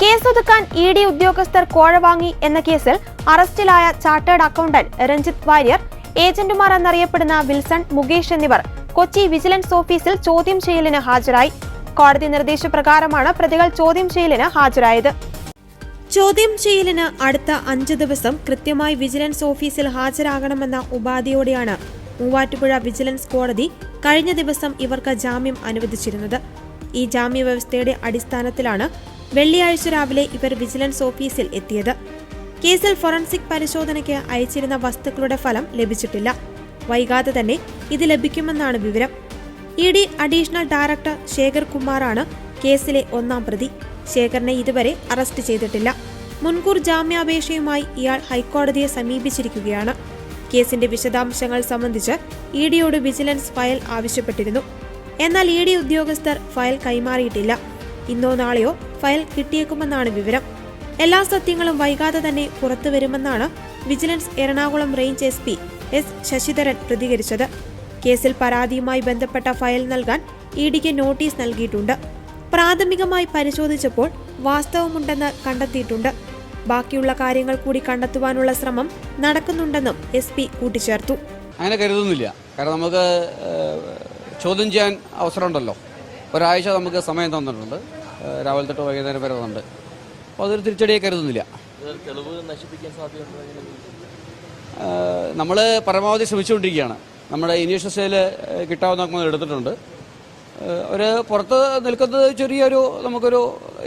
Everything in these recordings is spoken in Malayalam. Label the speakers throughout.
Speaker 1: കേസൊതുക്കാൻ ഇ.ഡി. ഉദ്യോഗസ്ഥർ കോഴ വാങ്ങി എന്ന കേസിൽ അറസ്റ്റിലായ ചാർട്ടേഡ് അക്കൗണ്ടന്റ് രഞ്ജിത്ത് വാര്യർ, ഏജന്റുമാർ എന്നറിയപ്പെടുന്ന വിൽസൺ, മുകേഷ് എന്നിവർ കൊച്ചി വിജിലൻസ് ഓഫീസിൽ ചോദ്യം ചെയ്യലിന് ഹാജരായി. കോടതി നിർദ്ദേശപ്രകാരമാണ് പ്രതികൾ ചോദ്യം ചെയ്യലിന് ഹാജരായത്. ചോദ്യം ചെയ്യലിന് അടുത്ത 5 ദിവസം കൃത്യമായി വിജിലൻസ് ഓഫീസിൽ ഹാജരാകണമെന്ന ഉപാധിയോടെയാണ് മൂവാറ്റുപുഴ വിജിലൻസ് കോടതി കഴിഞ്ഞ ദിവസം ഇവർക്ക് ജാമ്യം അനുവദിച്ചിരുന്നത്. ഈ ജാമ്യവ്യവസ്ഥയുടെ അടിസ്ഥാനത്തിലാണ് വെള്ളിയാഴ്ച രാവിലെ ഇവർ വിജിലൻസ് ഓഫീസിൽ എത്തിയത്. കേസിൽ ഫോറൻസിക് പരിശോധനയ്ക്ക് അയച്ചിരുന്ന വസ്തുക്കളുടെ ഫലം ലഭിച്ചിട്ടില്ല. വൈകാതെ തന്നെ ഇത് ലഭിക്കുമെന്നാണ് വിവരം. ഇ.ഡി. അഡീഷണൽ ഡയറക്ടർ ശേഖർ കുമാറാണ് കേസിലെ 1ാം പ്രതി. ശേഖറിനെ ഇതുവരെ അറസ്റ്റ് ചെയ്തിട്ടില്ല. മുൻകൂർ ജാമ്യാപേക്ഷയുമായി ഇയാൾ ഹൈക്കോടതിയെ സമീപിച്ചിരിക്കുകയാണ്. കേസിന്റെ വിശദാംശങ്ങൾ സംബന്ധിച്ച് ഇ.ഡിയോട് വിജിലൻസ് ഫയൽ ആവശ്യപ്പെട്ടിരുന്നു. എന്നാൽ ഇ.ഡി. ഉദ്യോഗസ്ഥർ ഫയൽ കൈമാറിയിട്ടില്ല. ഇന്നോ നാളെയോ ഫയൽ കിട്ടിയേക്കുമെന്നാണ് വിവരം. എല്ലാ സത്യങ്ങളും വൈകാതെ തന്നെ പുറത്തുവരുമെന്നാണ് vigilance Ernakulam range SP S. Sasidharan പ്രതികരിച്ചത്. കേസിൽ പരാതിയുമായി ബന്ധപ്പെട്ട ഫയൽ നൽകാൻ ഇ.ഡിക്ക് നോട്ടീസ് നൽകിയിട്ടുണ്ട്. പ്രാഥമികമായി പരിശോധിച്ചപ്പോൾ വാസ്തവമുണ്ടെന്ന് കണ്ടെത്തിയിട്ടുണ്ട്. ബാക്കിയുള്ള കാര്യങ്ങൾ കൂടി കണ്ടെത്തുവാനുള്ള ശ്രമം നടക്കുന്നുണ്ടെന്നും SP കൂട്ടിച്ചേർത്തു.
Speaker 2: അങ്ങനെ കരുതുന്നില്ല. കാരണം നമുക്ക് ചോദ്യം ചെയ്യാൻ അവസരമുണ്ടല്ലോ. ഒരാഴ്ച നമുക്ക് സമയം തന്നിട്ടുണ്ട്. രാവിലെ തൊട്ട് വൈകുന്നേരം വരെ തന്നിട്ടുണ്ട്. അപ്പോൾ അതൊരു തിരിച്ചടിയെ കരുതുന്നില്ല. നമ്മൾ പരമാവധി ശ്രമിച്ചുകൊണ്ടിരിക്കുകയാണ്. നമ്മുടെ ഇനീഷ്യൽ സ്റ്റേജിൽ കിട്ടാവുന്ന നമ്മൾ എടുത്തിട്ടുണ്ട്. ഒരു പുറത്ത് നിൽക്കുന്നത് ചെറിയൊരു നമുക്കൊരു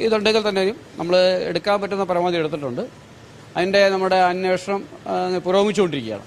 Speaker 2: ഇതുണ്ടെങ്കിൽ തന്നെയും നമ്മൾ എടുക്കാൻ പറ്റുന്ന പരമാവധി എടുത്തിട്ടുണ്ട്. അതിൻ്റെ നമ്മുടെ അന്വേഷണം പുരോഗമിച്ചുകൊണ്ടിരിക്കുകയാണ്.